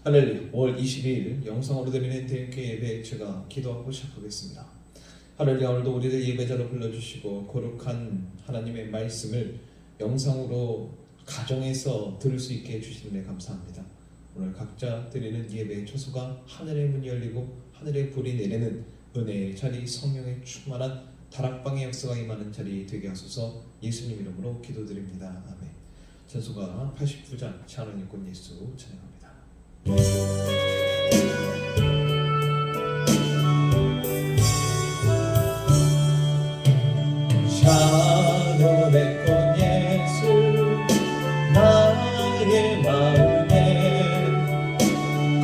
할렐루야. 5월 22일 영상으로 드리는 대인교회 예배 제가 기도하고 시작하겠습니다. 할렐루야. 오늘도 우리를 예배자로 불러주시고 거룩한 하나님의 말씀을 영상으로 가정에서 들을 수 있게 해주시는 데 감사합니다. 오늘 각자 드리는 예배의 초소가 하늘의 문이 열리고 하늘의 불이 내리는 은혜의 자리, 성령의 충만한 다락방의 역사가 임하는 자리 되게 하소서. 예수님 이름으로 기도드립니다. 아멘. 찬송가 89장 찬양의 꽃 예수 찬양합니다. 샤론의 꽃 예수 나의 마음에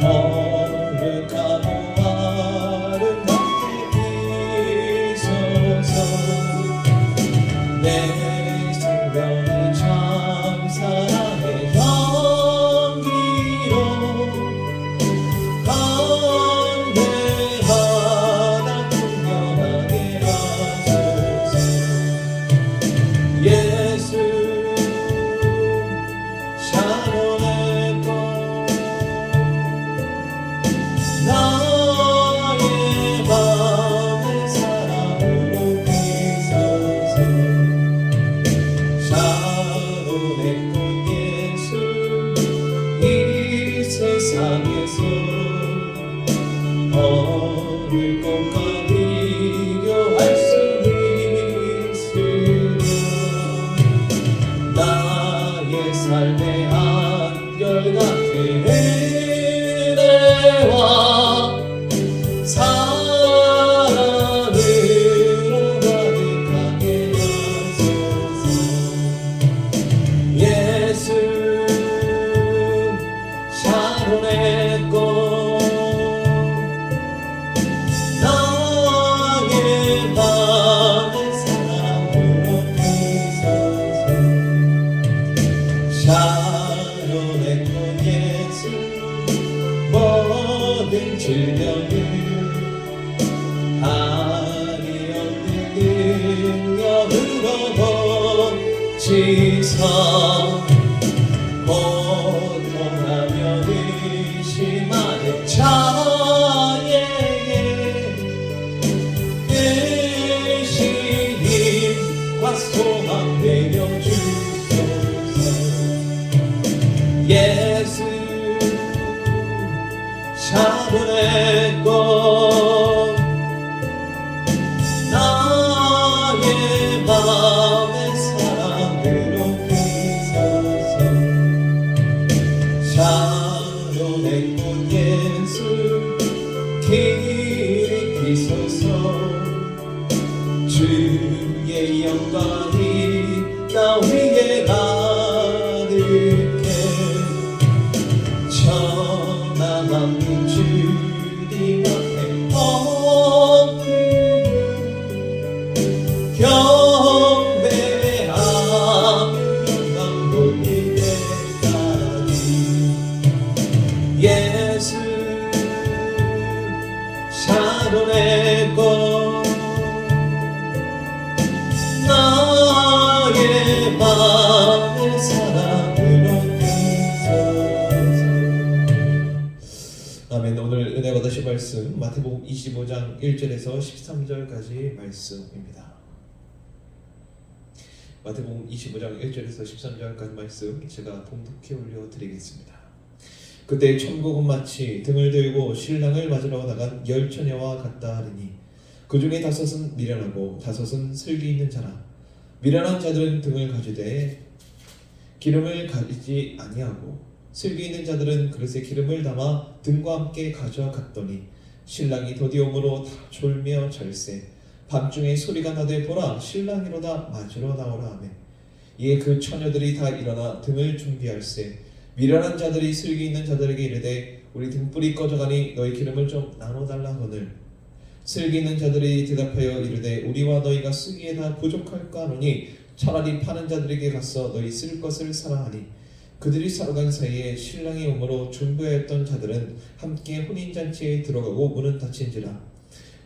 거룩하고 아름답게 비소서. 내 생명이 참 사랑의 향기로 간대하다 풍경하게 하소서. 예수 샤론의 꽃 나의 맘의 사랑으로 비소서. 샤론의 꽃 예수 이 세상에서 어느 꽃과 비교할 수 있으랴. 나의 삶의 한결같은 은혜와 사랑으로 가득하게 하소서. 예수 샤론의 꽃 나의 맘의 사랑으로 비소서. 샤론의 꽃 예수 모든 질병을 한이 없는 능력으로 고치사. 고통하며 의심하는 자에게 크신 힘과 소망 내려주소서. 예수 샤론의 꽃 나의 맘의 사랑으로 비소서. 샤론의 꽃 예수 길이 비소서. 주의 영광이 나 위에 가득해 천하만민 주님 앞에 엎드려 경배하며 영광 돌릴 때까지. 예수 샤론의 꽃 나의 맘의 사랑으로 비소서. 아멘. 오늘 은혜 받으실 말씀 마태복음 25장 1절에서 13절까지 말씀입니다. 마태복음 25장 1절에서 13절까지 말씀 제가 봉독해 올려드리겠습니다. 그때 천국은 마치 등을 들고 신랑을 맞으러 나간 10처녀와 같다 하리니 그 중에 5은 미련하고 5은 슬기 있는 자라. 미련한 자들은 등을 가지되 기름을 가지지 아니하고 슬기 있는 자들은 그릇에 기름을 담아 등과 함께 가져갔더니 신랑이 더디옴으로 다 졸며 절세. 밤중에 소리가 나되 보라 신랑이로다 맞으러 나오라 하매 이에 그 처녀들이 다 일어나 등을 준비할세. 미련한 자들이 슬기 있는 자들에게 이르되 우리 등불이 꺼져가니 너희 기름을 좀 나눠달라 하거늘 슬기 있는 자들이 대답하여 이르되 우리와 너희가 쓰기에 다 부족할까 하노니 차라리 파는 자들에게 가서 너희 쓸 것을 사라 하니 그들이 사러 간 사이에 신랑이 오므로 준비하였던 자들은 함께 혼인잔치에 들어가고 문은 닫힌지라.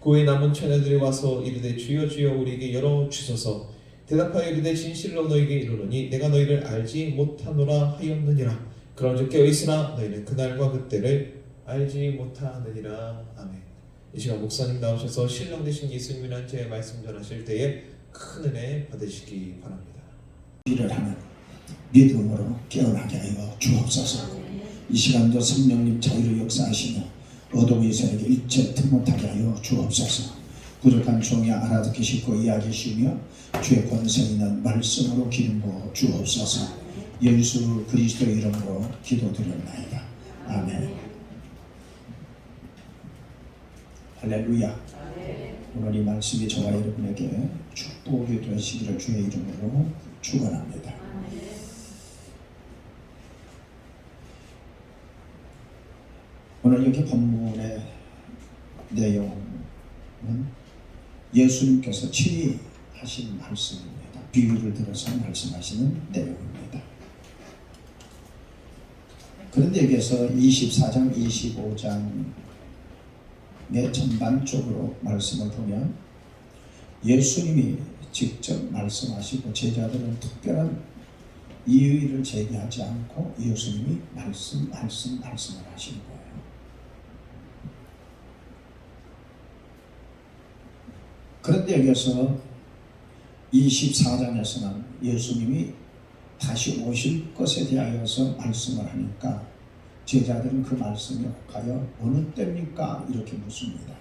그 후에 남은 처녀들이 와서 이르되 주여 주여 우리에게 열어주소서. 대답하여 이르되 진실로 너희에게 이르노니 내가 너희를 알지 못하노라 하였느니라. 그런즉 깨어있으나 너희는 그날과 그때를 알지 못하느니라. 아멘. 이 시간 목사님 나오셔서 신랑 되신 예수님이란 제 말씀 전하실 때에 큰 은혜 받으시기 바랍니다. 일을 하는 믿음으로 깨어나게 하여 주옵소서. 이 시간도 성령님 자유로 역사하시며 어둠의 세력에 일체 못하게 하여 주옵소서. 부족한 종이 알아듣기 쉽고 이해하시며 주의 권세 있는 말씀으로 기름 부어 주옵소서. 예수 그리스도 이름으로 기도드렸나이다. 아멘. 할렐루야. 오늘 이 말씀이 저와 여러분에게 축복이 되시기를 주의 이름으로 축원합니다. 오늘 여기 본문의 내용은 예수님께서 친히 하신 말씀입니다. 비유를 들어서 말씀하시는 내용입니다. 그런데 여기서 24장, 25장의 전반적으로 말씀을 보면 예수님이 직접 말씀하시고 제자들은 특별한 이의를 제기하지 않고 예수님이 말씀을 하시는 거예요. 그런데 여기서 24장에서는 예수님이 다시 오실 것에 대하여서 말씀을 하니까 제자들은 그 말씀에 혹하여 어느 때입니까? 이렇게 묻습니다.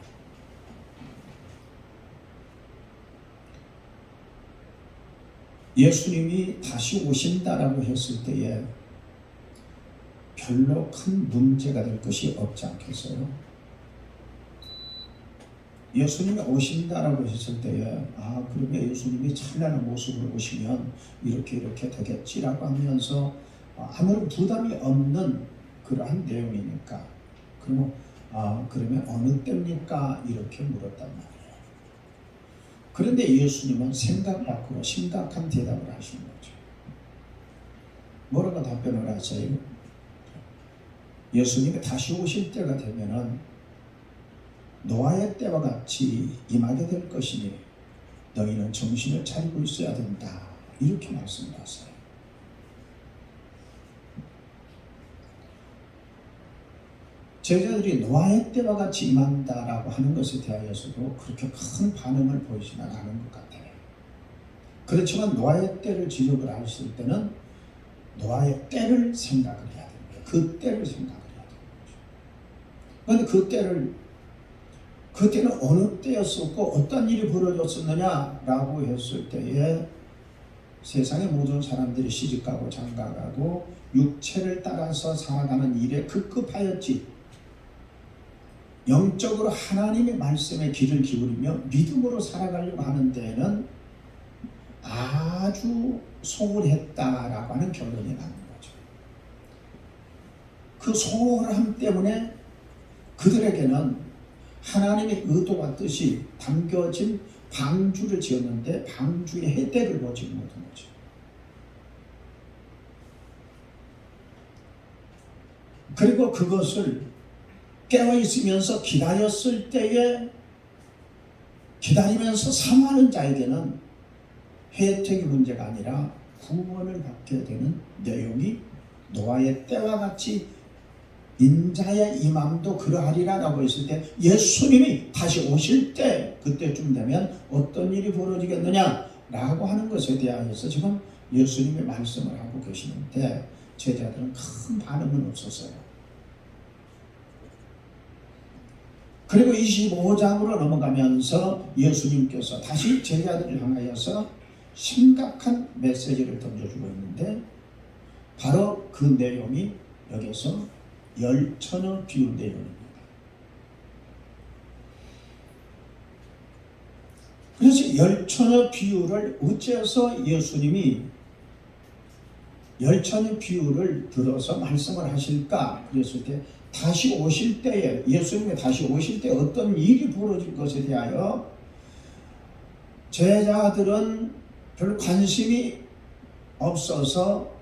예수님이 다시 오신다라고 했을 때에 별로 큰 문제가 될 것이 없지 않겠어요? 예수님이 오신다라고 했을 때에 그러면 예수님이 찬란한 모습으로 오시면 이렇게 되겠지라고 하면서 아무런 부담이 없는 그러한 내용이니까 그러면 어느 때입니까? 이렇게 물었단 말이에요. 그런데 예수님은 생각 밖으로 심각한 대답을 하신 거죠. 뭐라고 답변을 하세요? 예수님이 다시 오실 때가 되면은 노아의 때와 같이 임하게 될 것이니 너희는 정신을 차리고 있어야 된다. 이렇게 말씀하세요. 제자들이 노아의 때와 같이 임한다라고 하는 것에 대하여서도 그렇게 큰 반응을 보이지는 않은 것 같아요. 그렇지만 노아의 때를 지적을 하실 때는 노아의 때를 생각을 해야 됩니다. 그 때를 생각을 해야 되는 거죠. 그런데 그때는 어느 때였었고 어떤 일이 벌어졌었느냐라고 했을 때에 세상의 모든 사람들이 시집가고 장가가고 육체를 따라서 살아가는 일에 급급하였지, 영적으로 하나님의 말씀에 귀를 기울이며 믿음으로 살아가려고 하는 데에는 아주 소홀했다라고 하는 결론이 나는 거죠. 그 소홀함 때문에 그들에게는 하나님의 의도와 뜻이 담겨진 방주를 지었는데 방주의 혜택을 보지 못한 거죠. 그리고 그것을 깨어있으면서 기다렸을 때에 기다리면서 사모하는 자에게는 혜택의 문제가 아니라 구원을 받게 되는 내용이 노아의 때와 같이 인자의 임함도 그러하리라 라고 했을 때 예수님이 다시 오실 때 그때쯤 되면 어떤 일이 벌어지겠느냐 라고 하는 것에 대하여서 지금 예수님이 말씀을 하고 계시는데 제자들은 큰 반응은 없었어요. 그리고 25장으로 넘어가면서 예수님께서 다시 제자들을 향하여서 심각한 메시지를 던져주고 있는데 바로 그 내용이 여기서 열처녀 비유 내용입니다. 그래서 열처녀 비유를 어째서 예수님이 열처녀 비유를 들어서 말씀을 하실까? 그랬을 때 다시 오실 때에 예수님이 다시 오실 때 어떤 일이 벌어질 것에 대하여 제자들은 별 관심이 없어서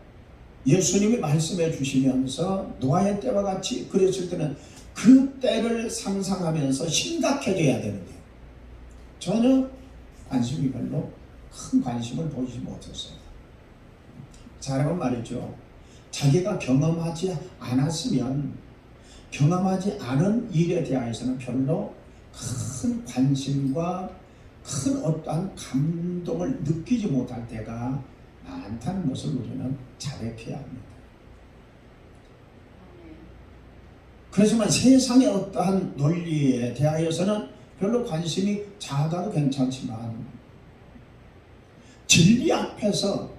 예수님이 말씀해 주시면서 노아의 때와 같이 그랬을 때는 그 때를 상상하면서 심각해져야 되는데 전혀 관심이 별로 큰 관심을 보이지 못했어요. 잘하면 말이죠. 자기가 경험하지 않았으면 경험하지 않은 일에 대해서는 별로 큰 관심과 큰 어떠한 감동을 느끼지 못할 때가 많다는 것을 우리는 자백해야 합니다. 그렇지만 세상의 어떠한 논리에 대하여서는 별로 관심이 작아도 괜찮지만 진리 앞에서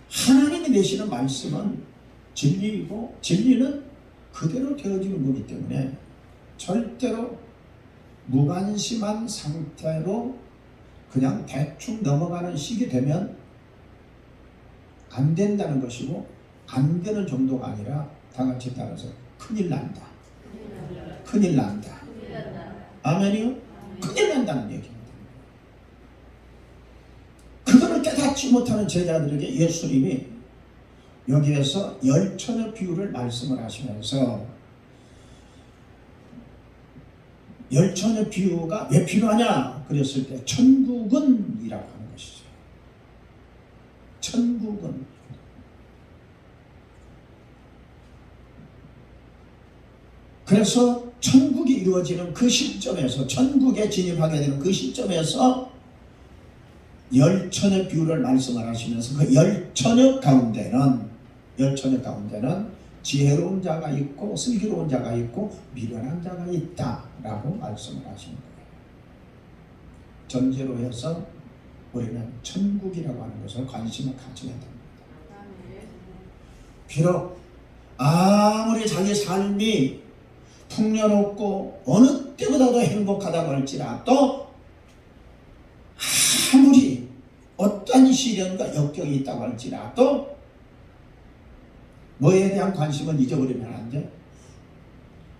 하나님이 내시는 말씀은 진리이고 진리는 그대로 되어지는 거기 때문에 절대로 무관심한 상태로 그냥 대충 넘어가는 시기 되면 안 된다는 것이고, 안 되는 정도가 아니라 다 같이 따라서 큰일 난다. 큰일 난다. 아멘이요? 큰일 난다는 얘기입니다. 그거를 깨닫지 못하는 제자들에게 예수님이 여기에서 열천의 비유를 말씀을 하시면서, 열천의 비유가 왜 필요하냐 그랬을 때 천국은 이라고 하는 것이죠. 천국은. 그래서 천국이 이루어지는 그 시점에서, 천국에 진입하게 되는 그 시점에서 열천의 비유를 말씀을 하시면서 그 열천의 가운데는 지혜로운 자가 있고 슬기로운 자가 있고 미련한 자가 있다라고 말씀을 하시는 거예요. 전제로 해서 우리는 천국이라고 하는 것을 관심을 가져야 됩니다. 비록 아무리 자기 삶이 풍요롭고 어느 때보다도 행복하다고 할지라도, 아무리 어떤 시련과 역경이 있다고 할지라도 뭐에 대한 관심은 잊어버리면 안 돼.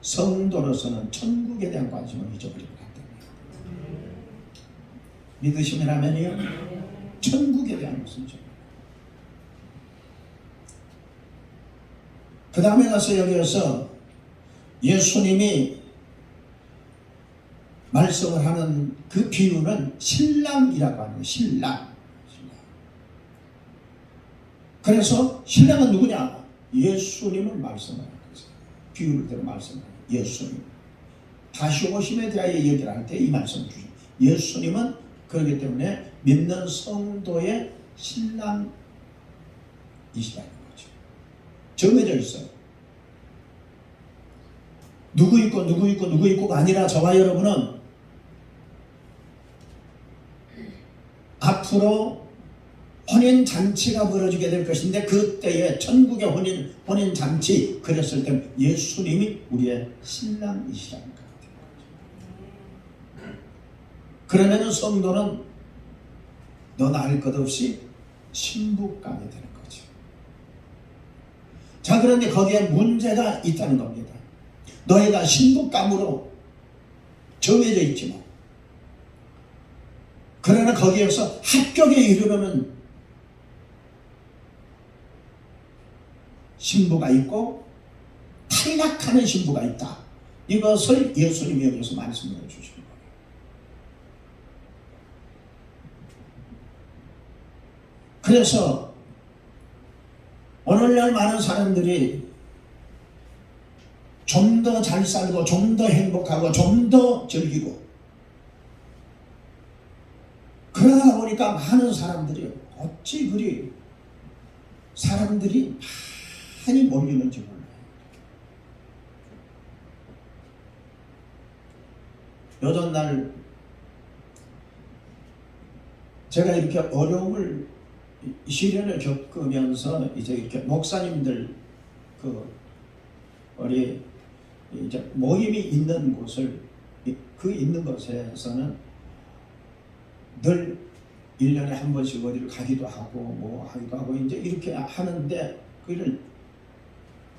성도로서는 천국에 대한 관심을 잊어버리면 안 됩니다. 믿으시면 아멘이요? 천국에 대한 것은 좀. 그 다음에 가서 여기에서 예수님이 말씀을 하는 그 비유는 신랑이라고 하는 거예요. 신랑. 그래서 신랑은 누구냐? 예수님을 말씀하는 거죠. 비유를 대로 말씀하는 거예요. 예수님. 다시 오심에 대하여 얘기를 할 때 이 말씀을 주죠. 예수님은 그렇기 때문에 믿는 성도의 신랑이시라는 거죠. 정해져 있어요. 누구 있고가 아니라 저와 여러분은 앞으로 혼인 잔치가 벌어지게 될 것인데, 그때에 천국의 혼인 잔치 그랬을 때 예수님이 우리의 신랑이시라는 것 같아요. 그러면 성도는 너나 할 것 없이 신부감이 되는 거죠. 자, 그런데 거기에 문제가 있다는 겁니다. 너희가 신부감으로 정해져 있지만, 그러나 거기에서 합격에 이르려면 신부가 있고 탈락하는 신부가 있다. 이것을 예수님이 여기서 말씀해 주신 거예요. 그래서 오늘날 많은 사람들이 좀 더 잘 살고 좀 더 행복하고 좀 더 즐기고, 그러다 보니까 많은 사람들이 어찌 그리 사람들이 많이 몰리는지 몰라요. 요전날 제가 이렇게 어려움을, 시련을 겪으면서 이제 이렇게 목사님들 우리 이제 모임이 있는 곳을, 그 있는 곳에서는 늘 1년에 한 번씩 어디를 가기도 하고 뭐 하기도 하고 이제 이렇게 하는데, 그를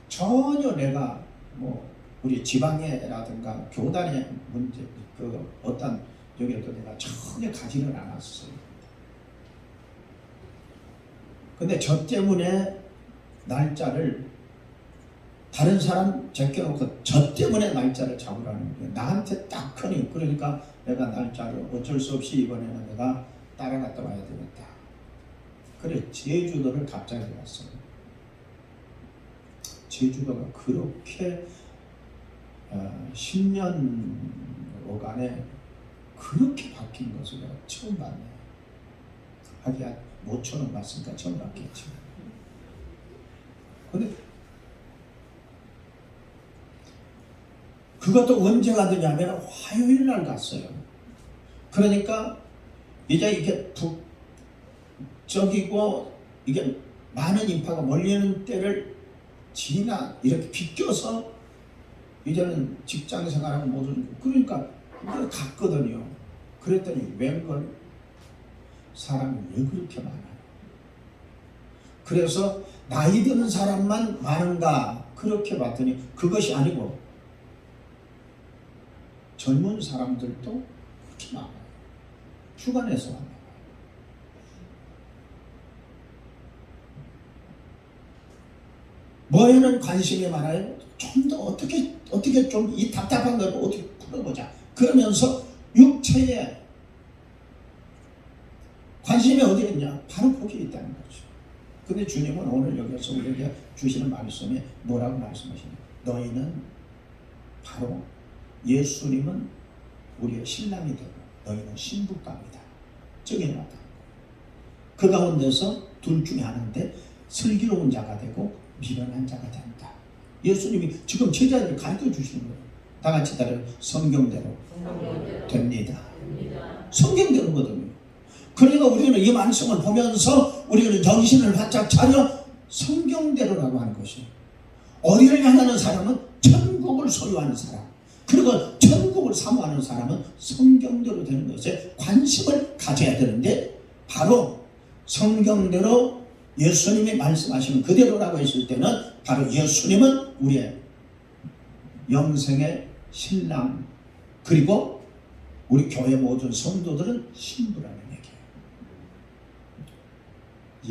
전혀 내가 뭐 우리 지방에라든가 교단의 문제, 어떤 여기에도 내가 전혀 가지를 않았어요. 근데 저 때문에 날짜를 다른 사람 제껴놓고 저 때문에 날짜를 잡으라는 거예요. 나한테 딱 하니, 그러니까 내가 날짜를 어쩔 수 없이 이번에는 내가 따라갔다 와야 되겠다. 그래 제주도를 갑자기 갔어요. 제주도가 그렇게 10년간에 그렇게 바뀐 것을 내가 처음 봤네요. 하기야 모처럼 봤으니까 처음 봤겠지. 근데 그것도 언제 가느냐면 화요일 날 갔어요. 그러니까 이제 이게 북적이고 이게 많은 인파가 몰리는 때를 지나 이렇게 비껴서 이제는 직장 생활하고 모든 그러니까 그걸 갔거든요. 그랬더니 웬걸 사람이 왜 그렇게 많아요? 그래서 나이 드는 사람만 많은가 그렇게 봤더니 그것이 아니고 젊은 사람들도 그렇게 많아요. 휴가 내서 왔나요? 뭐에는 관심이 많아요? 좀 더 어떻게 좀 이 답답한 걸 어떻게 풀어보자. 그러면서 육체에 관심이 어디 있냐? 바로 거기에 있다는 거죠. 근데 주님은 오늘 여기서 우리에게 주시는 말씀이 뭐라고 말씀하시냐? 너희는 바로 예수님은 우리의 신랑이 되고 너희는 신부감이다. 저게 맞다. 그 가운데서 둘 중에 하나인데 슬기로운 자가 되고 미련한 자가 된다. 예수님이 지금 제자들을 가르쳐 주시는 거예요. 다 같이 따라 성경대로 됩니다. 성경대로거든요. 그러니까 우리는 이 말씀을 보면서 우리는 정신을 바짝 차려 성경대로라고 하는 것이 어디를 향하는 사람은 천국을 소유하는 사람, 그리고 천국을 사모하는 사람은 성경대로 되는 것에 관심을 가져야 되는데 바로 성경대로 예수님이 말씀하시는 그대로라고 했을 때는 바로 예수님은 우리의 영생의 신랑, 그리고 우리 교회 모든 성도들은 신부라는 얘기예요.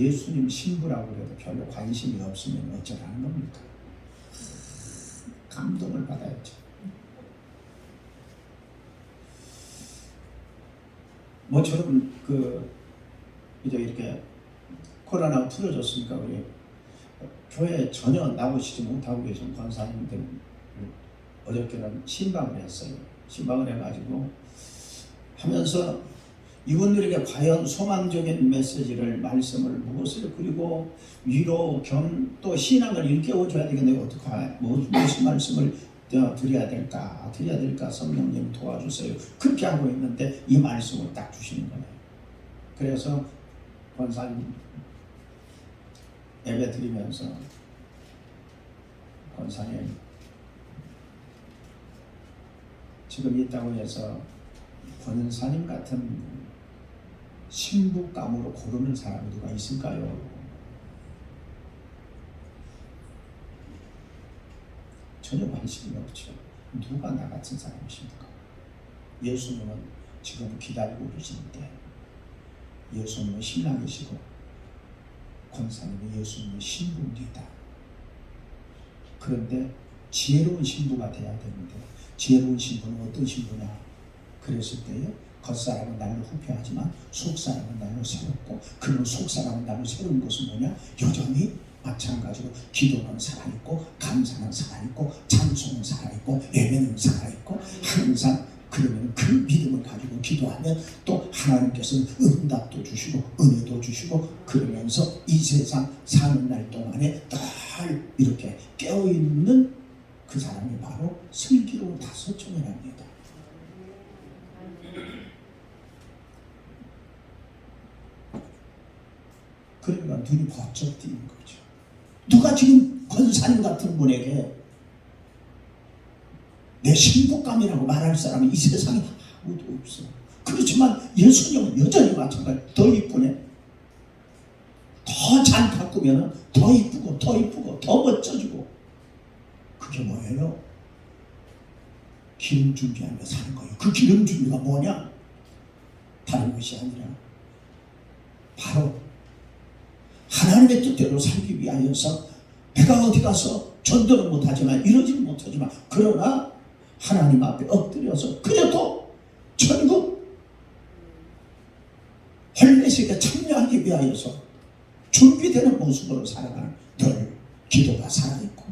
예수님 신부라고 해도 별로 관심이 없으면 어쩌라는 겁니까? 감동을 받아야죠. 모처럼 이제 이렇게 코로나 풀어졌으니까 우리 교회에 전혀 나오시지 못하고 계신 권사님들 어저께는 신방을 했어요. 신방을 해가지고 하면서 이분들에게 과연 소망적인 메시지를 말씀을 무엇을 그리고 위로 겸 또 신앙을 일깨워줘야 되겠는데 어떻게 무슨 말씀을 드려야 될까 성령님 도와주세요. 그렇게 하고 있는데 이 말씀을 딱 주시는 거예요. 그래서 권사님 예배 드리면서 권사님 지금 있다고 해서 권사님 같은 신부감으로 고르는 사람이 누가 있을까요? 전혀 관심이 없죠. 누가 나 같은 사람이십니까? 예수님은 지금 기다리고 계시는데 예수님은 신랑이시고 권사님은 예수님의 신부입니다. 그런데 지혜로운 신부가 돼야 되는데 지혜로운 신부는 어떤 신부냐? 그랬을 때에 겉사람은 날로 후패하지만 속사람은 날로 새롭고 그런 속사람은 날로 새로운 것은 뭐냐? 여전히 마찬가지로 기도는 살아있고 감사는 살아있고 찬송은 살아있고 예배는 살아있고 항상 그러면 그 믿음을 가지고 기도하면 또 하나님께서는 응답도 주시고 은혜도 주시고 그러면서 이 세상 사는 날 동안에 늘 이렇게 깨어있는 그 사람이 바로 슬기로운 다섯종이랍니다. 그러니까 눈이 번쩍 뜨는 거죠. 누가 지금 권사님 같은 분에게 내 신부감이라고 말할 사람은 이 세상에 아무도 없어. 그렇지만 예수님은 여전히 마찬가지 더 이쁘네. 더 잘 가꾸면 더 이쁘고 더 멋져지고. 그게 뭐예요? 기름 준비하며 사는 거예요. 그 기름 준비가 뭐냐? 다른 것이 아니라 바로 하나님의 뜻대로 살기 위하여서 배가 어디 가서 전도는 못하지만 이러지는 못하지만 그러나 하나님 앞에 엎드려서 그래도 천국 헐레식에 참여하기 위하여서 준비되는 모습으로 살아가는 늘 기도가 살아있고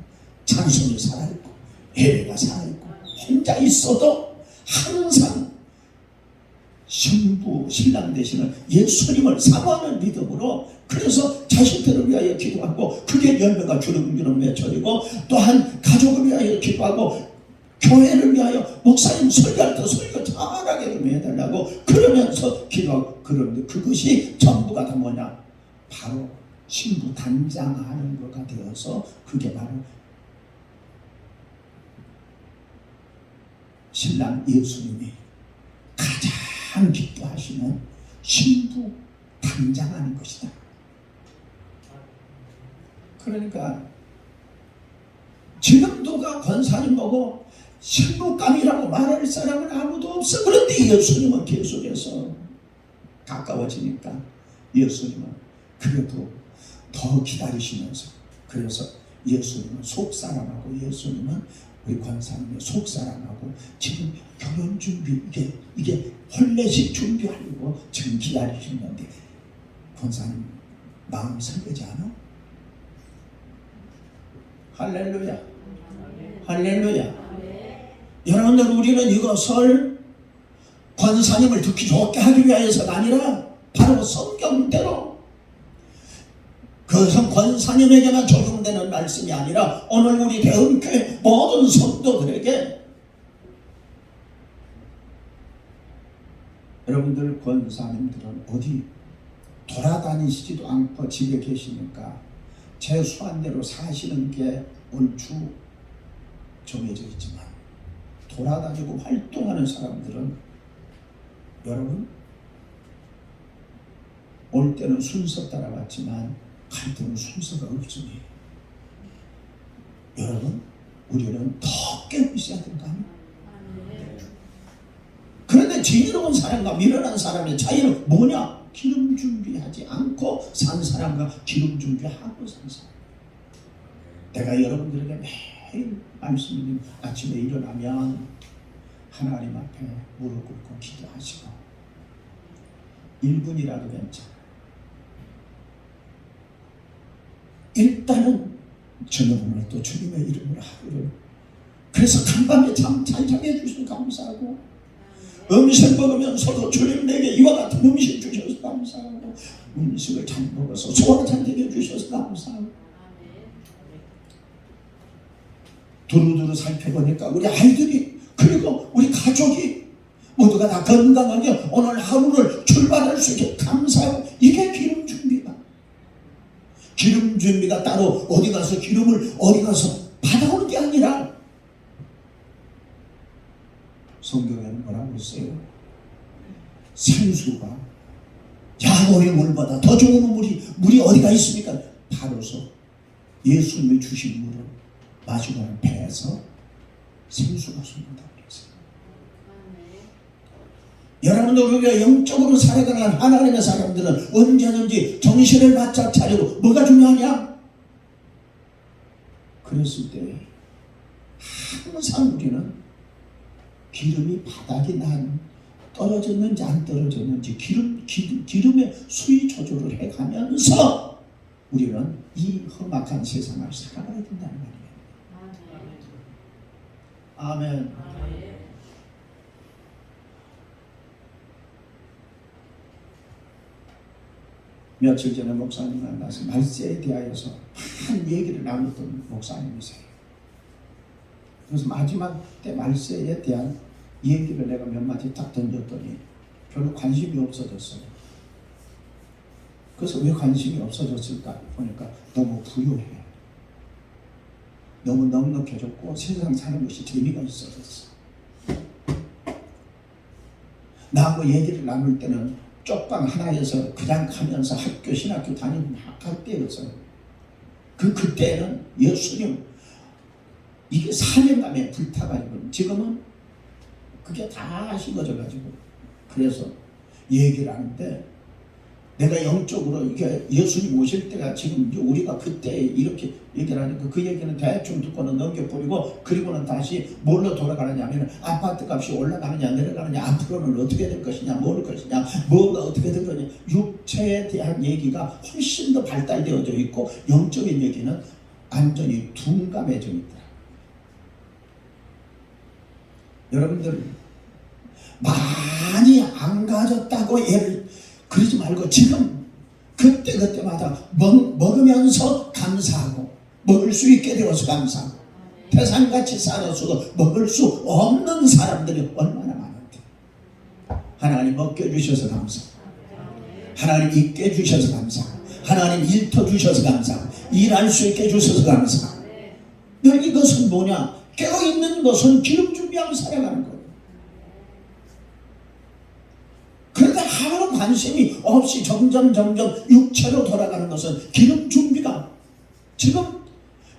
찬송이 살아있고 예배가 살아있고 혼자 있어도 항상 신부 신랑 되시는 예수님을 사모하는 믿음으로 그래서 자식들을 위하여 기도하고 그게 열매가 주름주름 맺혀지고 또한 가족을 위하여 기도하고 교회를 위하여 목사님 설교할 때 설교 잘하게 좀 해달라고 그러면서 기도하고 그런데 그것이 전부가 다 뭐냐 바로 신부 단장하는 거가 되어서 그게 바로 신랑 예수님이 가장 기뻐하시는 신부 단장하는 것이다. 그러니까 지금 누가 권사님 보고 신부감이라고 말할 사람은 아무도 없어. 그런데 예수님은 계속해서 가까워지니까 예수님은 그래도 더 기다리시면서 그래서 예수님은 속사람하고 예수님은 우리 권사님의 속사람하고 지금 결혼 준비 이게 혼례식 준비하려고 지금 기다리시는데 권사님 마음 설레지 않아? 할렐루야 할렐루야. 여러분들 우리는 이것을 권사님을 듣기 좋게 하기 위해서가 아니라 바로 성경대로 그것은 권사님에게만 적용되는 말씀이 아니라 오늘 우리 대흥교회 모든 성도들에게 여러분들 권사님들은 어디 돌아다니시지도 않고 집에 계시니까 제 수완대로 사시는 게 얼추 정해져 있지만 돌아다니고 활동하는 사람들은 여러분 올 때는 순서 따라갔지만 갈 때는 순서가 없으니 여러분 우리는 더 깨우쳐야 된다. 그런데 지혜로운 사람과 미련한 사람의 차이는 뭐냐? 기름 준비하지 않고 산 사람과 기름 준비하고 산 사람. 내가 여러분들에게 매일 말씀드린 아침에 일어나면 하나님 앞에 무릎 꿇고 기도하시고 1분이라도 괜찮아. 일단은 저녁 오늘 또 주님의 이름으로 하루를 그래서 간밤에 잠 잘 자게 해주셔서 감사하고 음식 먹으면서도 주님 내게 이와 같은 음식 주셔서 감사하고 음식을 잘 먹어서 소화가 잘 되게 해주셔서 감사하고 두루두루 살펴보니까 우리 아이들이 그리고 우리 가족이 모두가 다 건강하게 오늘 하루를 출발할 수 있게 감사하고 이게 기름 준비다. 기름 준비가 따로 어디 가서 기름을 어디 가서 받아오는 게 아니라 성경에는 뭐라고 했어요? 생수가 야고의 물보다 더 좋은 물이 어디가 있습니까? 바로서 예수님이 주신 물을 마시고는 배에서 생수가 솟는다고 그랬어요. 여러분들 우리가 영적으로 살아가는 하나님의 사람들은 언제든지 정신을 바짝 차리고 뭐가 중요하냐? 그랬을 때 항상 우리는 기름이 바닥이 떨어졌는지 안 떨어졌는지 기름의 수위 조절을 해가면서 우리는 이 험악한 세상을 살아가야 된다는 말이에요. 아멘. 며칠 전에 목사님 만나서 말세에 대하여서 한 얘기를 나눴던 목사님이세요. 그래서 마지막 때 말세에 대한 얘기를 내가 몇 마디 딱 던졌더니 별로 관심이 없어졌어요. 그래서 왜 관심이 없어졌을까 보니까 너무 부유해. 너무 넉넉해졌고 세상 사는 것이 재미가 있어졌어. 나하고 얘기를 나눌 때는 쪽방 하나에서 그냥 가면서 학교 신학교 다니는 막 할 때였어요. 그때는 예수님 이게 사명감에 불타가지고 지금은 그게 다 식어져가지고 그래서 얘기를 하는데 내가 영적으로 이게 예수님 오실 때가 지금 우리가 그때 이렇게 얘기를 하니까 그 얘기는 대충 듣고는 넘겨버리고 그리고는 다시 뭘로 돌아가느냐 하면 아파트 값이 올라가느냐 내려가느냐 앞으로는 어떻게 될 것이냐 뭘 것이냐 뭐가 어떻게 될 거냐 육체에 대한 얘기가 훨씬 더 발달되어져 있고 영적인 얘기는 완전히 둔감해져 있다. 여러분들 많이 안 가졌다고 애를 그러지 말고 지금 그때마다 먹으면서 감사하고 먹을 수 있게 되어서 감사하고 태산같이 살아서도 먹을 수 없는 사람들이 얼마나 많은데 하나님 먹게 해주셔서 감사하고 하나님 입게 해주셔서 감사하고 하나님 일터 주셔서 감사하고 일할 수 있게 해주셔서 감사하고 이것은 뭐냐? 깨어있는 것은 기름 준비하고 살아가는 거예요. 그런데 아무 관심이 없이 점점 육체로 돌아가는 것은 기름 준비가 지금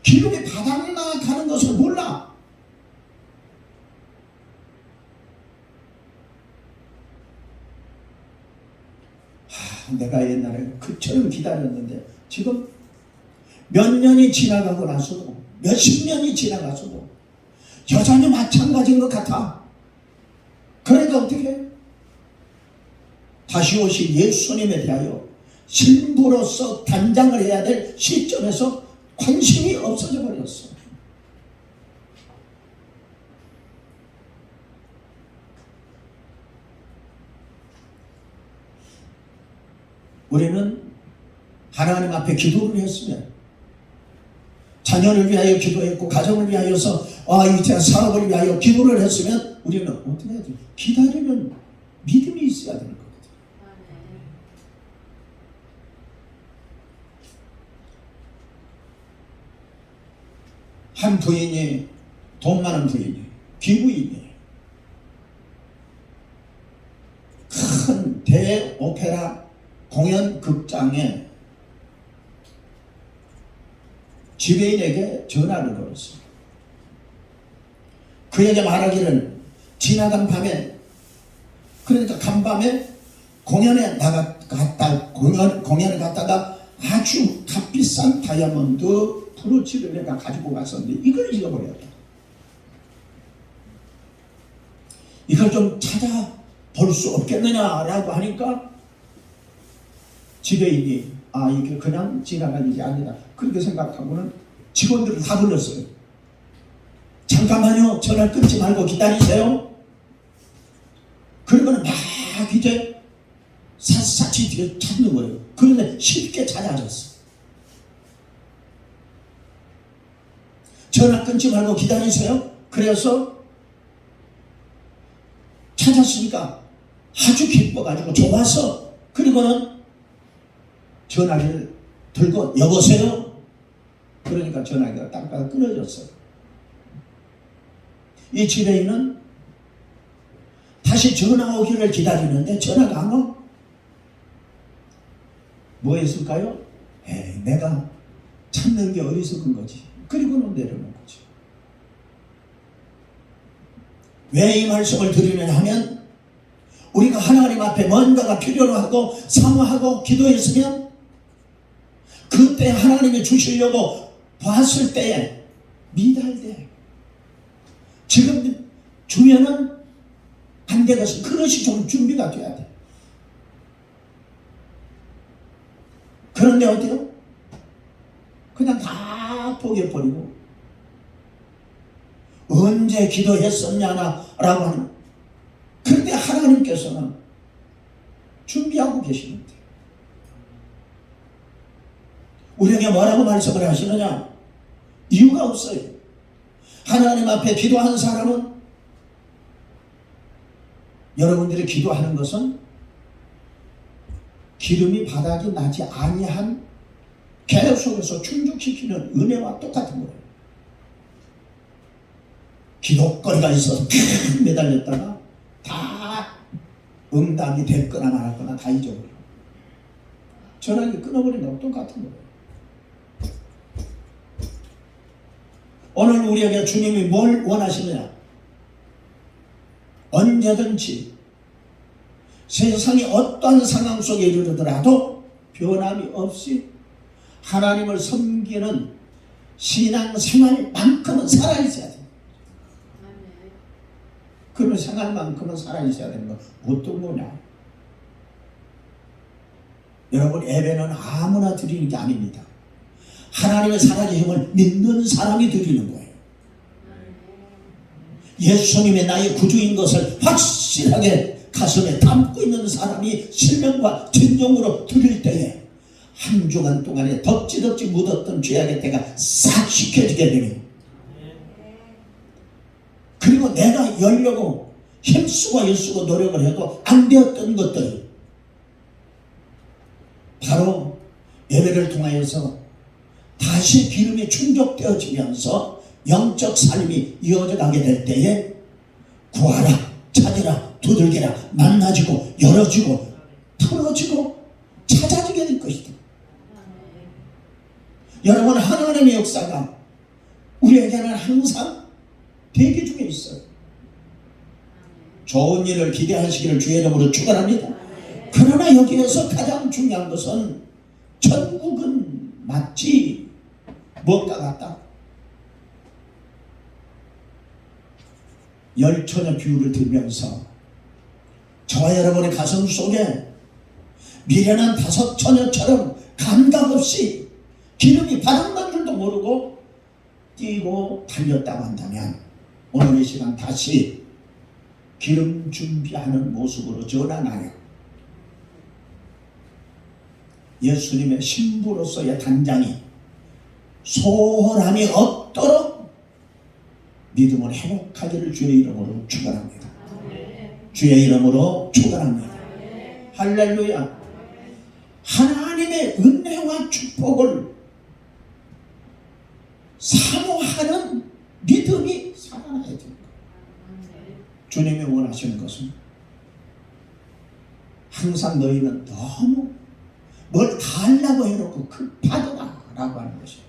기름이 바닥나 가는 것을 몰라. 내가 옛날에 그처럼 기다렸는데 지금 몇 년이 지나가고 나서도 몇십 년이 지나가서도 여전히 마찬가지인 것 같아. 그러니까 어떻게 해? 다시 오실 예수님에 대하여 신부로서 단장을 해야 될 시점에서 관심이 없어져 버렸어. 우리는 하나님 앞에 기도를 했으면 자녀를 위하여 기도했고 가정을 위하여서 이제 사업을 위하여 기도를 했으면 우리는 어떻게 해야 돼? 기다리면 믿음이 있어야 되는 거거든. 한 부인이 돈 많은 부인이 귀부인이 큰 대오페라 공연 극장에 지배인에게 전화를 걸었어요. 그에게 말하기를 지나간 밤에 그러니까 간밤에 공연에 공연에 갔다가 아주 값비싼 다이아몬드 브로치를 내가 가지고 갔었는데 이걸 잃어버렸다. 이걸 좀 찾아볼 수 없겠느냐라고 하니까 지배인이 이게 그냥 지나간 일이 아니다. 그렇게 생각하고는 직원들을 다 불렀어요. 잠깐만요. 전화 끊지 말고 기다리세요. 그러고는 막 이제 샅샅이 뒤에 찾는 거예요. 그런데 쉽게 찾아졌어. 전화 끊지 말고 기다리세요. 그래서 찾았으니까 아주 기뻐가지고 좋아서 그리고는 전화기를 들고 여보세요? 그러니까 전화기가 땅바닥 끊어졌어요. 이 지배인은 다시 전화 오기를 기다리는데 전화가 안 와. 뭐 했을까요? 내가 찾는 게 어리석은 거지. 그리고는 내려놓은 거지. 왜 이 말씀을 드리느냐 하면 우리가 하나님 앞에 뭔가가 필요로 하고 사모하고 기도했으면 그때 하나님이 주시려고 봤을 때에 미달돼. 지금 주면은 안 되겠어. 그것이 좀 준비가 돼야 돼. 그런데 어때요? 그냥 다 포기해버리고 언제 기도했었냐라고 하는. 그런데 하나님께서는 준비하고 계시는데 우리에게 뭐라고 말씀을 하시느냐? 이유가 없어요. 하나님 앞에 기도하는 사람은 여러분들이 기도하는 것은 기름이 바닥이 나지 아니한 계속해서 충족시키는 은혜와 똑같은 거예요. 기도거리가 있어서 매달렸다가 다 응답이 됐거나 말았거나 다 잊어버려. 전화기 끊어버린 거하고 똑같은 거예요. 오늘 우리에게 주님이 뭘 원하시느냐? 언제든지 세상의 어떠한 상황 속에 이르더라도 변함이 없이 하나님을 섬기는 신앙생활만큼은 살아있어야 돼요. 그런 생활만큼은 살아있어야 되는 건 어떤 거냐? 여러분, 예배는 아무나 드리는 게 아닙니다. 하나님의 살아계심을 믿는 사람이 드리는 거예요. 예수님의 나의 구주인 것을 확실하게 가슴에 담고 있는 사람이 실명과 진정으로 드릴 때에 한 주간 동안에 덕지 묻었던 죄악의 때가 싹 씻겨지게 되며, 그리고 내가 열려고 힘쓰고 애쓰고 노력을 해도 안 되었던 것들이 바로 예배를 통하여서 다시 기름이 충족되어지면서 영적 삶이 이어져 가게 될 때에 구하라, 찾으라, 두들기라, 만나지고 열어지고 틀어지고 찾아지게 될 것이다. 여러분, 하나님의 역사가 우리에게는 항상 대기 중에 있어요. 좋은 일을 기대하시기를 주의 이름으로 축원합니다. 그러나 여기에서 가장 중요한 것은 천국은 마치 무엇과 같다? 열처녀 비유를 들면서 저와 여러분의 가슴 속에 미련한 5 처녀처럼 감각 없이 기름이 바닥난 줄도 모르고 뛰고 달렸다고 한다면 오늘 이 시간 다시 기름 준비하는 모습으로 전환하여 예수님의 신부로서의 단장이 소홀함이 없도록 믿음을 회복하기를 주의 이름으로 축원합니다. 주의 이름으로 축원합니다. 할렐루야. 하나님의 은혜와 축복을 사모하는 믿음이 살아나야 됩니다. 주님이 원하시는 것은 항상 너희는 너무 뭘 달라고 해놓고 급하더라 라고 하는 것이에요.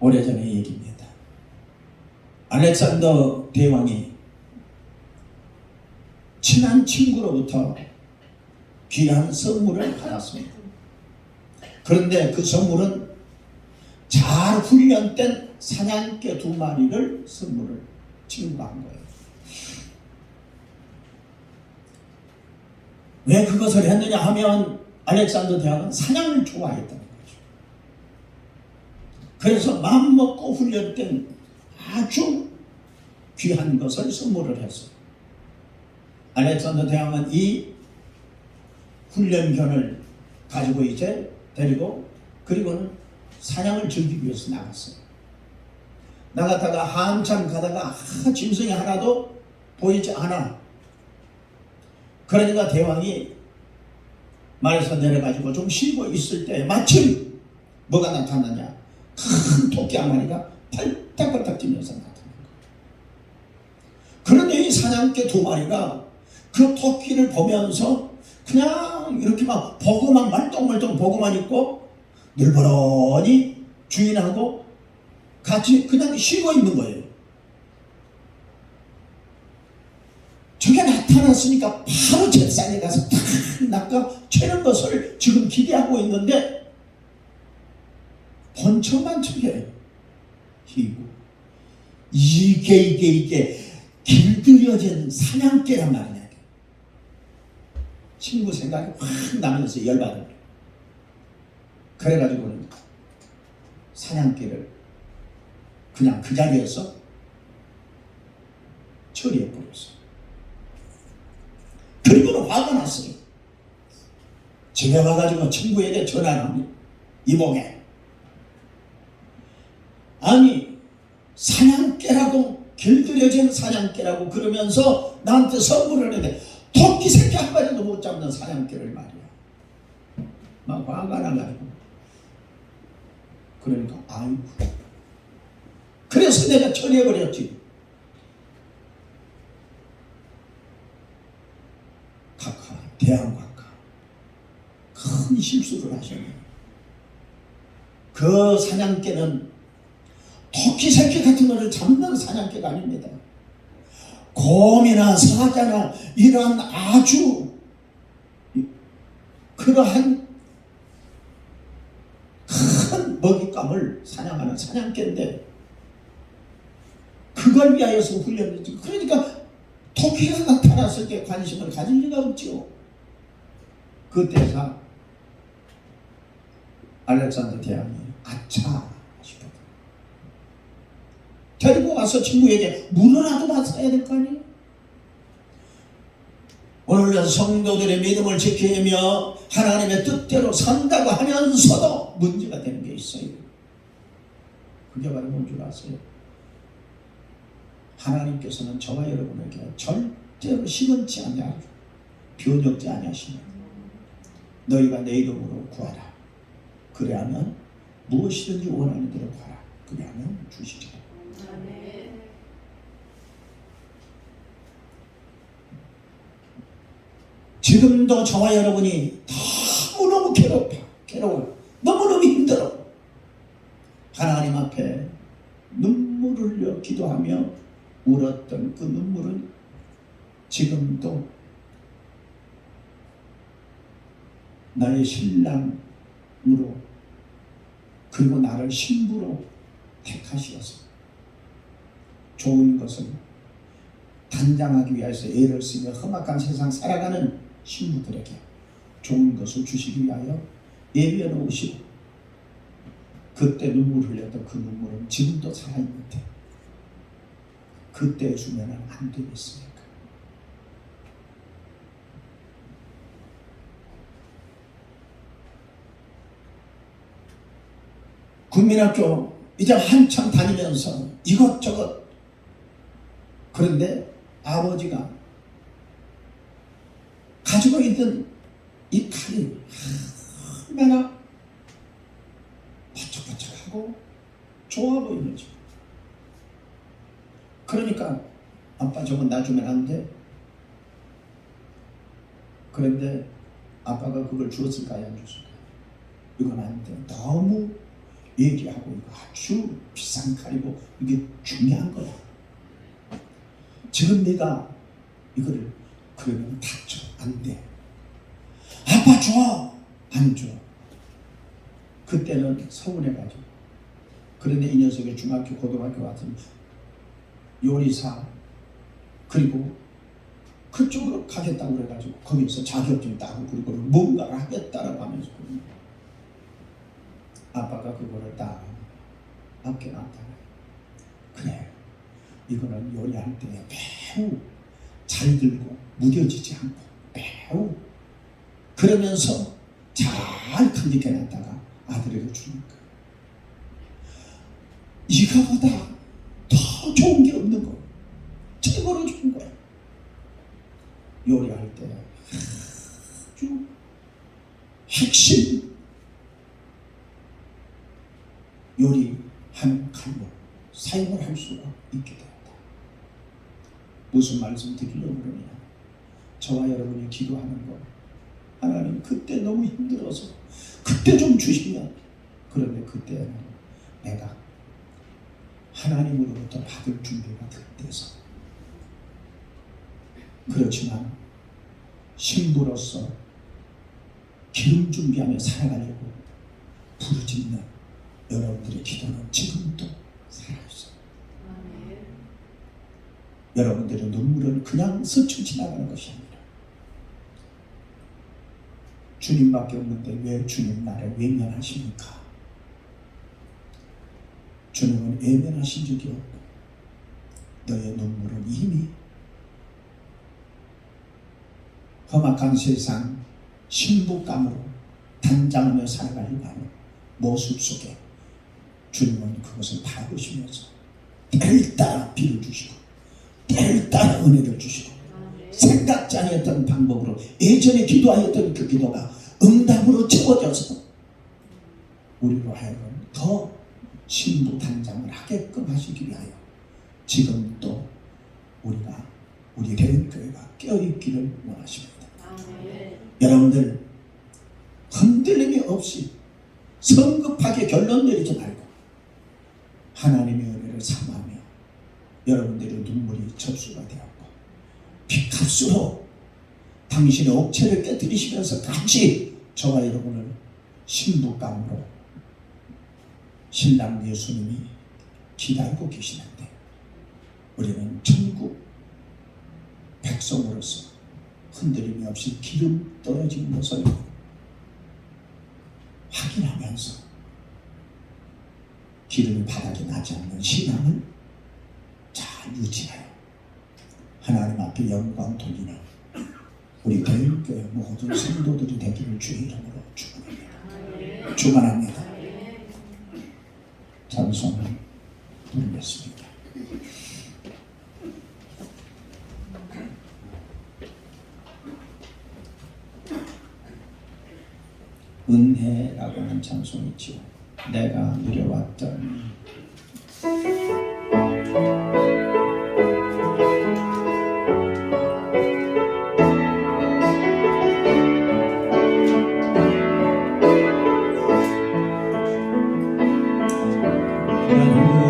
오래전의 얘기입니다. 알렉산더 대왕이 친한 친구로부터 귀한 선물을 받았습니다. 그런데 그 선물은 잘 훈련된 사냥개 2마리를 선물을 친구가 한 거예요. 왜 그것을 했느냐 하면 알렉산더 대왕은 사냥을 좋아했다는 거죠. 그래서 마음먹고 훈련된 아주 귀한 것을 선물을 했어요. 알렉산더 대왕은 이 훈련견을 가지고 이제 데리고 그리고는 사냥을 즐기기 위해서 나갔어요. 나갔다가 한참 가다가 짐승이 하나도 보이지 않아. 그러니까 대왕이 말에서 내려가지고 좀 쉬고 있을 때 마침 뭐가 나타나냐? 큰 토끼 한 마리가 팔딱팔딱 뛰면서 나타난 거예요. 그런데 이 사냥개 2마리가 그 토끼를 보면서 그냥 이렇게 막 보고만 말똥말똥 보고만 있고 늘버러니 주인하고 같이 그냥 쉬고 있는 거예요. 저게 나타났으니까 바로 제사장에 가서 탁 낚아 채는 것을 지금 기대하고 있는데 번쩍만 저게 이게 길들여진 사냥개란 말이야. 친구 생각이 확 나면서 열받은 거예요. 그래가지고는 사냥개를 그냥 그 자리에서 처리해버렸어요. 그리고는 화가 났어요. 집에 와가지고 친구에게 전화를 합니다. 이봉에, 아니 사냥개라고 길들여진 사냥개라고 그러면서 나한테 선물을 했는데 토끼 새끼 한 마리도 못 잡는 사냥개를 말이야. 막 화가 나가지고 그러니까 아이고 그래서 내가 처리해버렸지. 각하, 대왕각하 큰 실수를 하셨네요. 그 사냥개는 토끼 새끼 같은 거를 잡는 사냥개가 아닙니다. 곰이나 사자나 이런 아주 그러한 큰 먹잇감을 사냥하는 사냥개인데 그걸 위하여서 훈련을 주고, 그러니까 토끼가 나타났을 때 관심을 가질 리가 없지요. 그때가 알렉산더 대왕이 아차 싶었다. 데리고 와서 친구에게 물어라도 맞아야 될 거 아니에요. 오늘날 성도들의 믿음을 지키며 하나님의 뜻대로 산다고 하면서도 문제가 되는 게 있어요. 그게 바로 뭔 줄 아세요? 하나님께서는 저와 여러분에게 절대로 시건치 아니하고 변혁지 아니하시며 너희가 내 이름으로 구하라. 그래야면 무엇이든지 원하는 대로 구하라. 그래야면 주시리라. 지금도 저와 여러분이 너무너무 괴로워. 너무너무 힘들어. 하나님 앞에 눈물을 흘려 기도하며 울었던 그 눈물은 지금도 나의 신랑으로 그리고 나를 신부로 택하시어서 좋은 것을 단장하기 위해서 애를 쓰며 험악한 세상 살아가는 신부들에게 좋은 것을 주시기 위하여 예비해 놓으시고 그때 눈물 흘렸던 그 눈물은 지금도 살아있는데 그때 주면 안 되겠습니까? 국민학교 이제 한참 다니면서 이것저것, 그런데 아버지가 가지고 있던 이 칼이 얼마나 바짝바짝하고 좋아 보이는지. 그러니까 아빠 저거 놔주면 안 돼? 그런데 아빠가 그걸 주었을까요? 안 줬을까요? 이건 안 돼. 너무 얘기하고 이거 아주 비싼 칼이고 이게 중요한 거야. 지금 내가 이거를 그러면 다쳐. 안 돼. 아빠 줘. 안 줘. 그때는 서운해가지고. 그런데 이 녀석이 중학교 고등학교 같은 요리사 그리고 그쪽으로 가겠다고 그래가지고 거기서 자격증 따고 그리고 뭔가를 하겠다라고 하면서 아빠가 그거를 딱 맡겨놨다. 그래, 이거는 요리할 때 매우 잘 들고 무뎌지지 않고 매우 그러면서 잘 간직해놨다가 아들에게 주는 거야. 이거보다 더 좋은 게 없는 거야. 최고로 좋은 거야. 요리할 때 아주 핵심 요리하는 칼로 사용을 할 수가 있게 되었다. 무슨 말씀 드리려고 그러냐? 저와 여러분이 기도하는 거, 하나님 그때 너무 힘들어서 그때 좀 주시면, 그런데 그때는 내가 하나님으로부터 받을 준비가 돼서, 그렇지만 신부로서 기름 준비하며 살아가려고 부르짖는 여러분들의 기도는 지금도 살아있어요. 여러분들의 눈물은 그냥 스쳐 지나가는 것이 아니라 주님밖에 없는데 왜 주님 나를 외면하십니까? 주님은 외면하신 적이 없고 너의 눈물은 이미 험악한 세상 신부감으로 단장하며 살아가려고 하는 모습 속에 주님은 그것을 다 보시면서 때를 따라 비를 주시고 때를 따라 은혜를 주시고 생각지 않았던 방법으로 예전에 기도하였던 그 기도가 응답으로 채워져서 우리로 하여금 더 신부 단장을 하게끔 하시기 위하여 지금도 우리가 우리 대흥교회가 깨어있기를 원하십니다. 여러분들 흔들림이 없이 성급하게 결론 내리지 말고 하나님의 은혜를 삼하며 여러분들의 눈물이 접수가 되었고 피값으로 당신의 옥체를 깨뜨리시면서 같이 저와 여러분을 신부감으로 신랑 예수님이 기다리고 계시는데 우리는 천국 백성으로서 흔들림이 없이 기름 떨어진 것을 확인하면서 기름이 바닥에 나지 않는 신앙을 잘 유지하여 하나님 앞에 영광 돌리는 우리 교회 모든 성도들이 되기를 주의 이름으로 축원합니다. 축원합니다. 찬송을 부르겠습니다. 은혜라고 하는 찬송이 있죠. 내가 누려왔던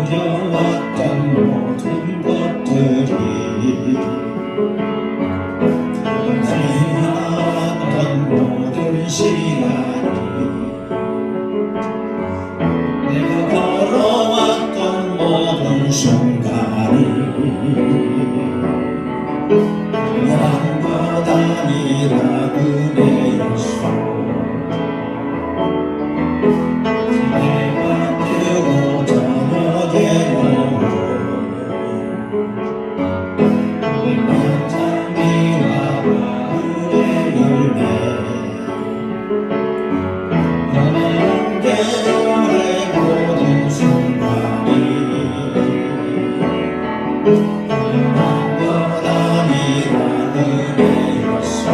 누려왔던 모든 것들이 지나왔던 모든 시간이 내가 걸어왔던 모든 순간이 아무것 아니라 은혜였어. 내가 뜨고 저녁에 장미와 가을의 열매 겨울의 모든 순간이 아무것 아니라 은혜였어.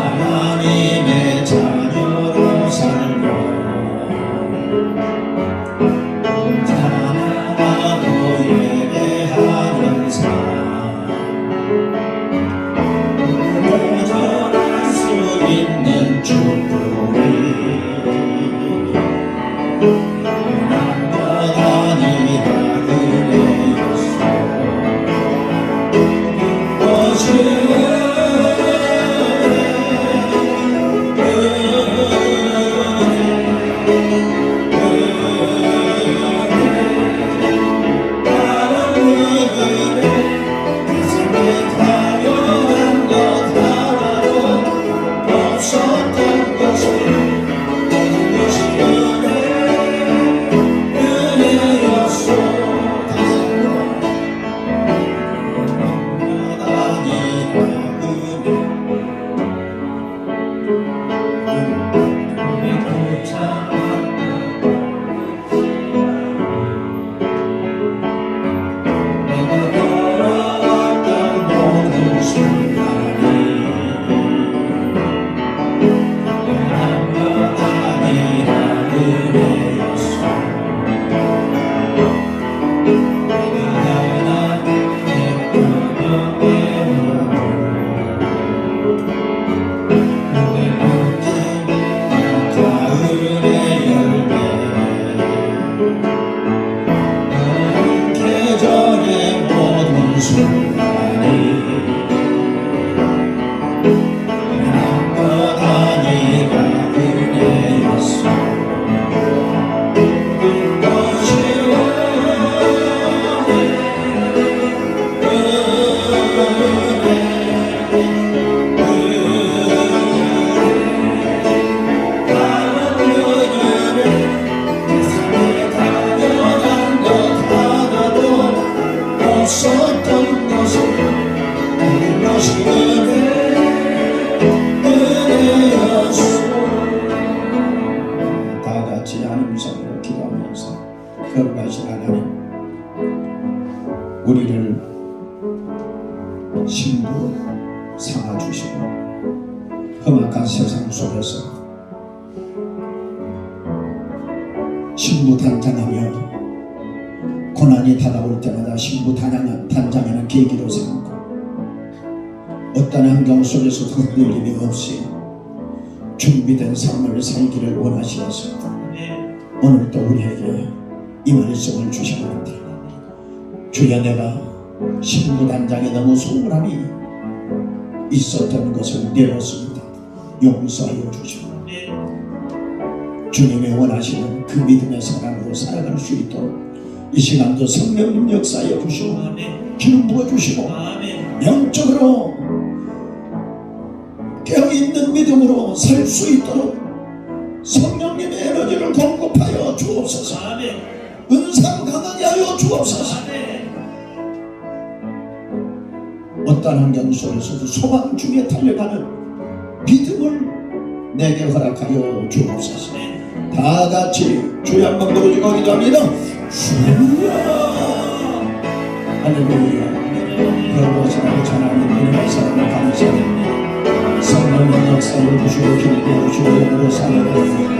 하나님의 자녀로 살고 찬양하고 예배하는 삶 전할 수 있는 축복이 아무것 아니라 은혜였어. 계절의 모든 순간이 아무것 아니라 은혜였어. 은혜 거룩하신 하나님, 우리를 신부 삼아주시고 험악한 세상 속에서 신부 단장하며 고난이 다가올 때마다 신부 단장하는 계기로 삼고 어떤 환경 속에서도 흔들림이 없이 준비된 삶을 살기를 원하시어서 오늘도 우리에게 이 말씀을 주시는데, 주여 내가 신부 단장에 너무 소홀함이 있었던 것을 내놓습니다. 용서하여 주시고 주님의 원하시는 그 믿음의 사랑으로 살아갈 수 있도록 이 시간도 성령님 역사하여 주시고 기름 부어주시고 영적으로 깨어있는 믿음으로 살 수 있도록 성령님의 에너지를 공급하여 주옵소서. 은사로 강하게 하여 주옵소서. 어떠한 환경 속에서도 소망 중에 달려가는 믿음을 내게 허락하여 주옵소서. 다 같이 주여 한번 부르짖고 기도합니다. 주여 할렐루야. 그것이라고 전하는 은혜의 사랑을 감사합니다. 성령의 역사를 주시고 기뻐 주시고 영으로 살아갑니다.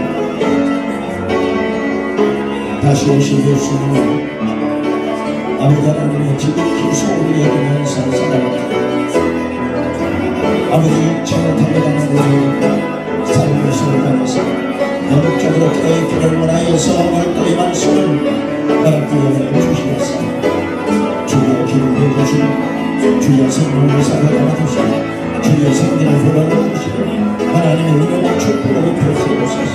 다시 오신 예수님, 아버지 하나님의 지극히 소원을 여기면서 살아갑니다. 아버지 처음 달려가는 우리 삶을 시작하면서 영적으로 깨어있기를 원하여서 오늘도 이 말씀을 허락하여 주시겠습니다. 주여 기름 부어주시고 주여 성령을 살아가게 주시고 주의 성령을 불어넣으시고 하나님의 은혜와 축복을 입혀주옵소서.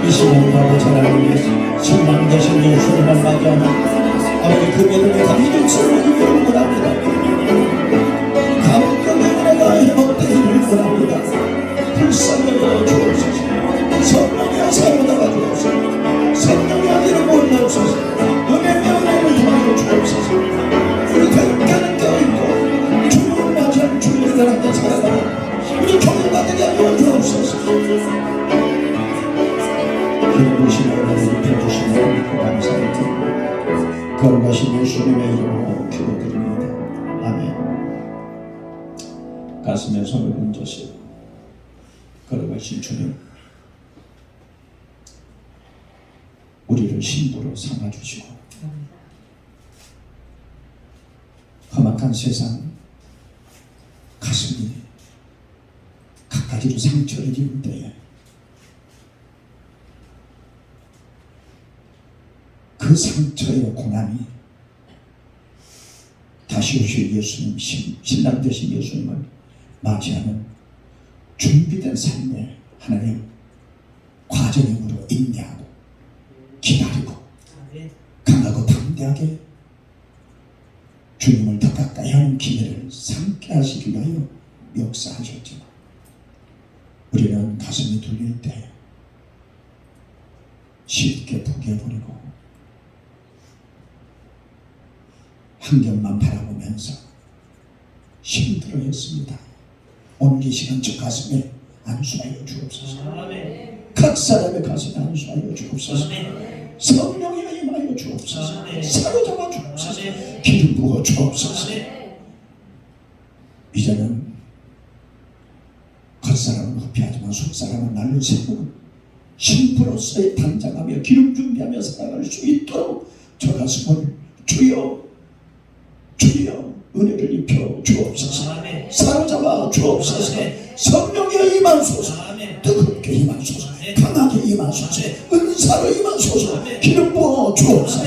이 시간도 아버지 하나님의 신망되신 예수님을 맞이하는 아버지 그 믿음의 감격스러운 힘을 원합니다. 감격의 은혜가 회복되기를 원합니다. 불쌍하여 주옵소서. 성령의 사로다가 주옵소서. 성령의 길을 몰라옵소서. 은혜의 은혜를 더하여 주옵소서. 우리 결단은 껴있고 주님을 맞이한 주님을 함께 살아가는 우리 교회가 되게 하여 주옵소서. 기름부신 은혜를 입혀주시며 믿고 감사를 드립니다. 거룩하신 예수님의 이름으로 기도드립니다. 아멘. 가슴에 손을 얹으시고 거룩하신 주님, 우리를 신부로 삼아주시고 험악한 세상 가슴이 갖가지로 상처를 입은 때에 그 상처의 고난이 다시 오실 예수님, 신랑 되신 예수님을 맞이하는 준비된 삶의 하나님 과정으로 인내하고 기다리고 강하고 담대하게 주님을 더 가까이 하는 기회를 삼게 하시기로 하여 역사하셨지만 우리는 가슴이 뚫릴 때 쉽게 포기해버리고 환경만 바라보면서 힘들어했습니다. 오늘 이 시간 저 가슴에 안수하여 주옵소서. 각 사람의 가슴에 안수하여 주옵소서. 성령이 임하여 주옵소서. 사로잡아 주옵소서. 기름 부어 주옵소서. 이제는 겉사람은 후피하지만 속사람은 날로 세우는 신부로서의 단장하며 기름 준비하며 살아갈 수 있도록 저 가슴을 주여 은혜를 입혀 주옵소서. 사로잡아 주옵소서. 성령의 임하소서. 뜨겁게 임하소서. 강하게 임하소서. 은사로 임하소서. 기름 부어 주옵소서.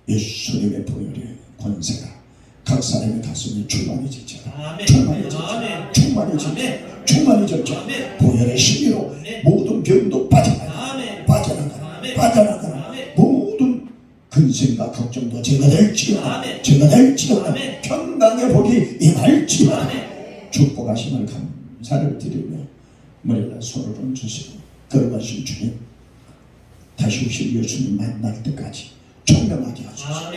예수님의 보혈의 권세가 각 사람의 가슴에 충만해지자. 충만해지자. 보혈의 신비로 모든 병도 빠져나가라. 모든 근심과 걱정도 제가 될지어다. 평강의 복이 임할지어다. 축복하심을 감사를 드리며 머리를 손을 얹으시고 걸어가신 주님, 다시 오실 예수님 만날 때까지 청명하게 하소서.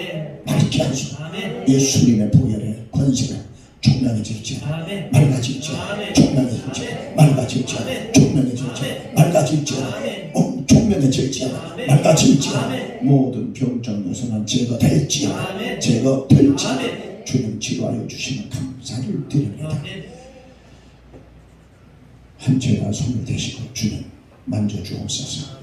밝게 하소서. 예수님의 보혈의 권세가 총명해질지어다. 아멘. 맑아질지어다. 아멘. 총명해질지어다. 맑아질지어다. 아멘. 총명해질지어다. 맑아질지어다. 아멘. 총명해질지어다. 아멘. 맑아질지어다. 아멘. 모든 병적 요소는 제거될지어다. 아멘. 제거될지어다. 아멘. 주님 치료하여 주시면 감사를 드립니다. 아멘. 한 죄가 손을 대시고 주님 만져주옵소서.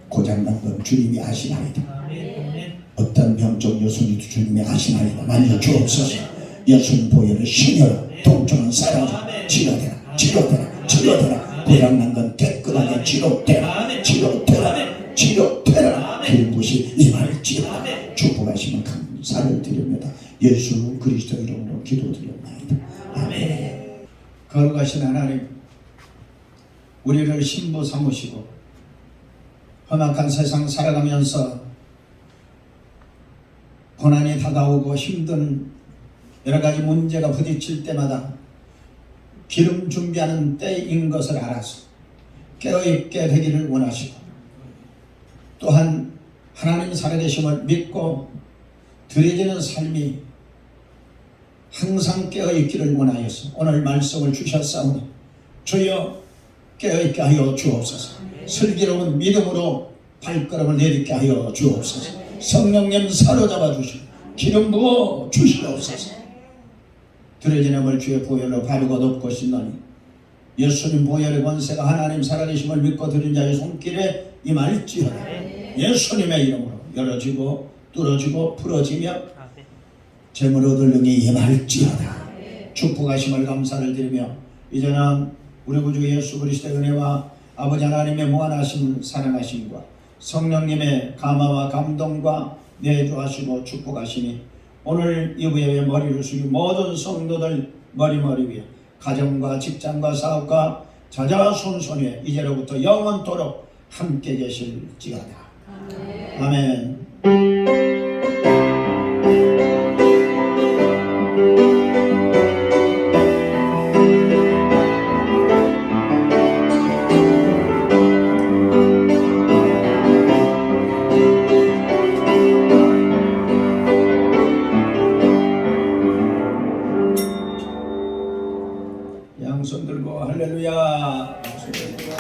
고장난 건 주님이 아시나이다. 아멘. 어떤 병적 요소인지도 주님이 아시나이다. 만져주옵소서. 예수님 보혈의 신혈로 통증은 사라져 치료되라. 치료되라. 치료되라. 고장난 건 깨끗하게 치료되라. 치료되라. 치료되라. 그것이 임할지어다. 축복하시면 감사를 드립니다. 예수 그리스도 이름으로 기도드립니다. 아멘. 거룩하신 하나님, 우리를 신부 삼으시고 험악한 세상 살아가면서 고난이 다가오고 힘든 여러 가지 문제가 부딪힐 때마다 기름 준비하는 때인 것을 알아서 깨어있게 되기를 원하시고, 또한 하나님 살아계심을 믿고 드려지는 삶이 항상 깨어있기를 원하여서 오늘 말씀을 주셨사오니 주여 깨어있게 하여 주옵소서. 슬기로운 믿음으로 발걸음을 내딛게 하여 주옵소서. 성령님 사로잡아 주시고 기름 부어 주시옵소서. 드려진 힘을 주의 보혈로 바르고 덮고 씻노니 예수님 보혈의 권세가 하나님 살아계심을 믿고 드린 자의 손길에 임할지어다. 예수님의 이름으로 열어지고 뚫어지고 풀어지며 재물 얻을 능이 임할지어다. 축복하심을 감사를 드리며 이제는 우리 구주 예수 그리스도의 은혜와 아버지 하나님의 무한하신 사랑하심과 성령님의 감화와 감동과 내주하시고 축복하시니 오늘 이 후에 머리를 숙인 모든 성도들 머리 위에 가정과 직장과 사업과 자자손손에 이제로부터 영원토록 함께 계실지어다. 아멘. 양손 들고 할렐루야. 양손 들고.